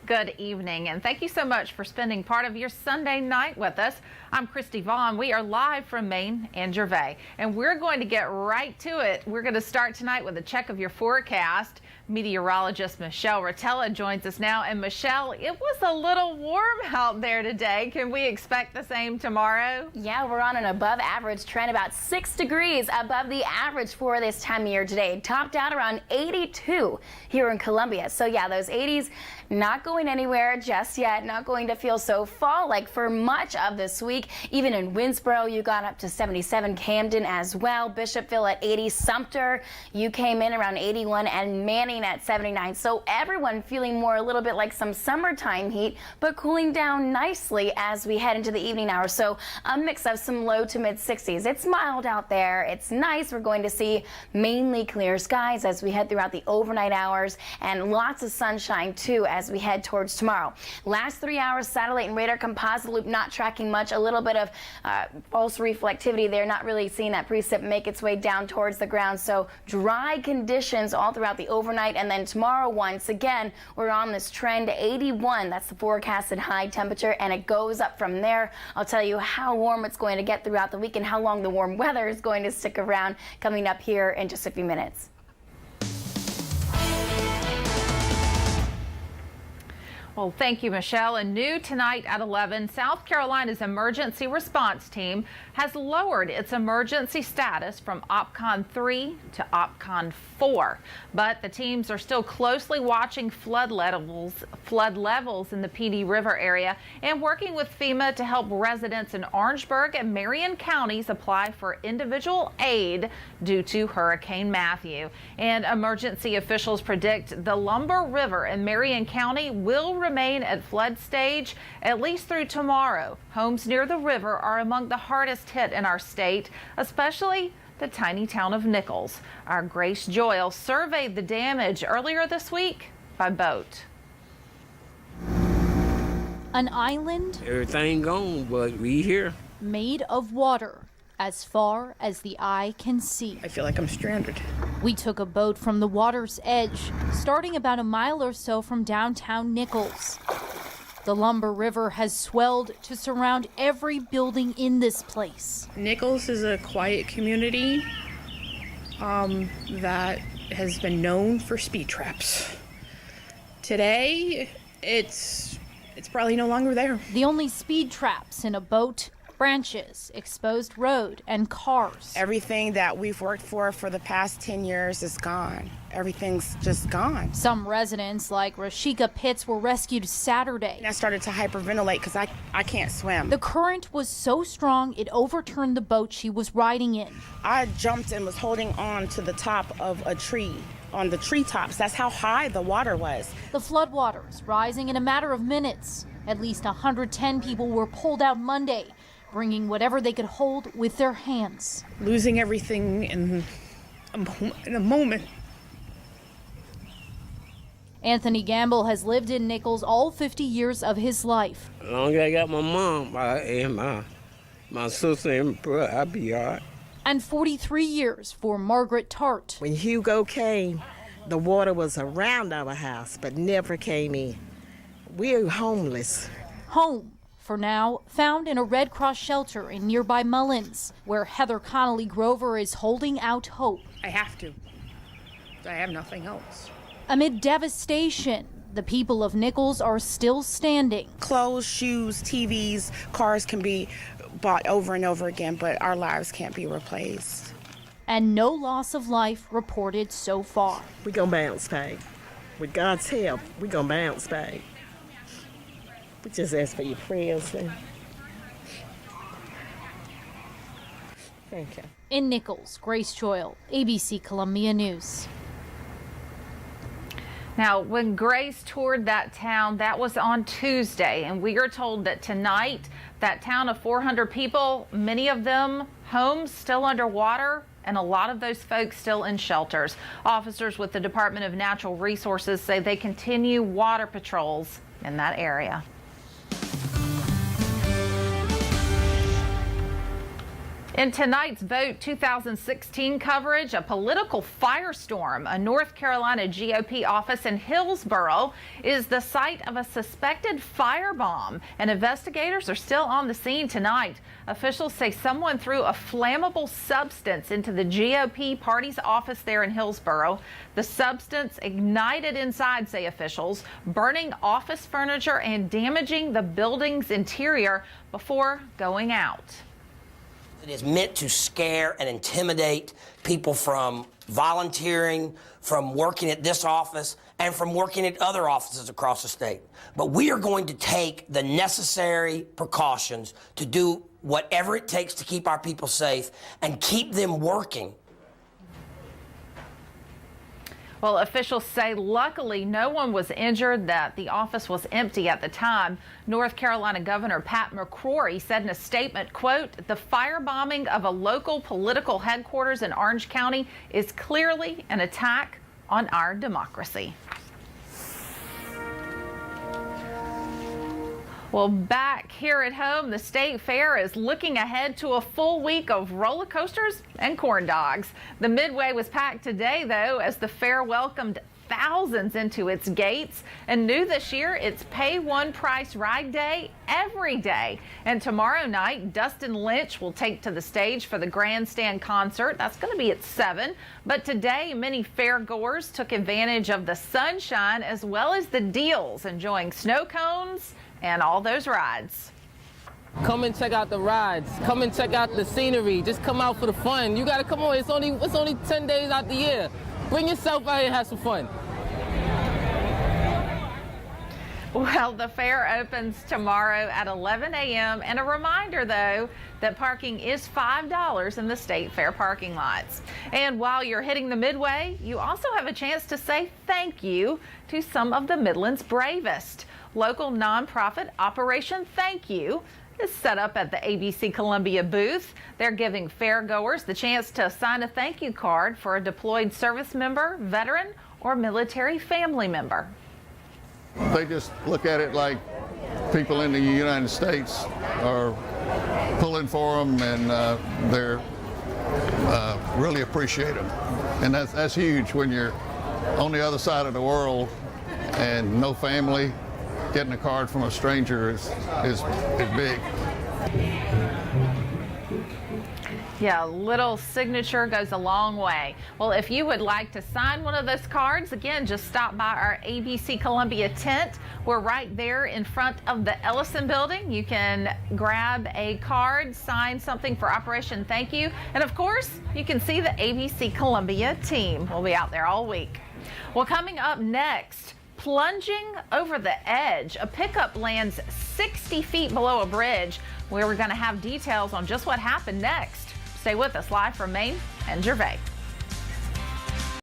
Good evening, and thank you so much for spending part of your Sunday night with us. I'm Crysty Vaughan. We are live from Maine and Gervais, and we're going to get right to it. We're going to start tonight with a check of your forecast. Meteorologist Michelle Rotella joins us now. And Michelle, it was a little warm out there today. Can we expect the same tomorrow? Yeah, we're on an above average trend, about 6 degrees above the average for this time of year today. Topped out around 82 here in Columbia. So yeah, those 80s not going anywhere just yet, not going to feel so fall-like for much of this week. Even in Winsboro, you got up to 77, Camden as well, Bishopville at 80, Sumter, you came in around 81, and Manning at 79. So everyone feeling more a little bit like some summertime heat, but cooling down nicely as we head into the evening hours. So a mix of some low to mid 60s. It's mild out there. It's nice. We're going to see mainly clear skies as we head throughout the overnight hours, and lots of sunshine too as we head towards tomorrow. Last 3 hours, satellite and radar composite loop not tracking much. A little bit of false reflectivity there, not really seeing that precip make its way down towards the ground. So dry conditions all throughout the overnight, and then tomorrow once again we're on this trend. 81, that's the forecasted high temperature, and it goes up from there. I'll tell you how warm it's going to get throughout the week and how long the warm weather is going to stick around coming up here in just a few minutes. Well, thank you, Michelle. And new tonight at 11, South Carolina's emergency response team has lowered its emergency status from OPCON 3 to OPCON 4. But the teams are still closely watching flood levels in the PD River area and working with FEMA to help residents in Orangeburg and Marion counties apply for individual aid due to Hurricane Matthew. And emergency officials predict the Lumber River in Marion County will remain at flood stage at least through tomorrow. Homes near the river are among the hardest hit in our state, especially the tiny town of Nichols. Our Grace Joyle surveyed the damage earlier this week by boat. An island, Everything gone, but we here. made of water as far as the eye can see. I feel like I'm stranded. We took a boat from the water's edge, starting about a mile or so from downtown Nichols. The Lumber River has swelled to surround every building in this place. Nichols is a quiet community that has been known for speed traps. Today, it's probably no longer there. The only speed traps in a boat, branches, exposed road, and cars. Everything that we've worked for the past 10 years is gone. Everything's just gone. Some residents, like Rashika Pitts, were rescued Saturday. And I started to hyperventilate because I can't swim. The current was so strong it overturned the boat she was riding in. I jumped and was holding on to the top of a tree, on the treetops. That's how high the water was. The floodwaters rising in a matter of minutes. At least 110 people were pulled out Monday, bringing whatever they could hold with their hands. Losing everything in a moment. Anthony Gamble has lived in Nichols all 50 years of his life. As long as I got my mom and my sister and brother, I'll be all right. And 43 years for Margaret Tart. When Hugo came, the water was around our house, but never came in. We're homeless. Home, for now, found in a Red Cross shelter in nearby Mullins, where Heather Connolly Grover is holding out hope. I have to. I have nothing else. Amid devastation, the people of Nichols are still standing. Clothes, shoes, TVs, cars can be bought over and over again, but our lives can't be replaced. And no loss of life reported so far. We're gonna bounce back. With God's help, we're gonna bounce back. We just ask for your prayers. Thank you. In Nichols, Grace Joyle, ABC Columbia News. Now, when Grace toured that town, that was on Tuesday, and we are told that tonight, that town of 400 people, many of them homes still underwater, and a lot of those folks still in shelters. Officers with the Department of Natural Resources say they continue water patrols in that area. In tonight's Vote 2016 coverage, a political firestorm. A North Carolina GOP office in Hillsborough is the site of a suspected firebomb, and investigators are still on the scene tonight. Officials say someone threw a flammable substance into the GOP party's office there in Hillsborough. The substance ignited inside, say officials, burning office furniture and damaging the building's interior before going out. It is meant to scare and intimidate people from volunteering, from working at this office, and from working at other offices across the state. But we are going to take the necessary precautions to do whatever it takes to keep our people safe and keep them working. Well, officials say luckily no one was injured, that the office was empty at the time. North Carolina Governor Pat McCrory said in a statement, quote, "The firebombing of a local political headquarters in Orange County is clearly an attack on our democracy." Well, back here at home, the state fair is looking ahead to a full week of roller coasters and corn dogs. The Midway was packed today, though, as the fair welcomed thousands into its gates. And new this year, it's pay one price ride day every day. And tomorrow night, Dustin Lynch will take to the stage for the grandstand concert. That's going to be at 7. But today, many fairgoers took advantage of the sunshine as well as the deals, enjoying snow cones and all those rides. Come and check out the rides. Come and check out the scenery. Just come out for the fun. You gotta come on. It's only 10 days out the year. Bring yourself out here and have some fun. Well, the fair opens tomorrow at 11 a.m. And a reminder, though, that parking is $5 in the state fair parking lots. And while you're hitting the Midway, you also have a chance to say thank you to some of the Midland's bravest. Local nonprofit Operation Thank You is set up at the ABC Columbia booth. They're giving fairgoers the chance to sign a thank you card for a deployed service member, veteran, or military family member. They just look at it like people in the United States are pulling for them, and they're really appreciate them. And that's huge when you're on the other side of the world and no family. Getting a card from a stranger is big. Yeah, a little signature goes a long way. Well, if you would like to sign one of those cards, again, just stop by our ABC Columbia tent. We're right there in front of the Ellison building. You can grab a card, sign something for Operation Thank You. And of course, you can see the ABC Columbia team. We'll be out there all week. Well, coming up next, plunging over the edge. A pickup lands 60 feet below a bridge. We're going to have details on just what happened next. Stay with us live from Maine and Gervais.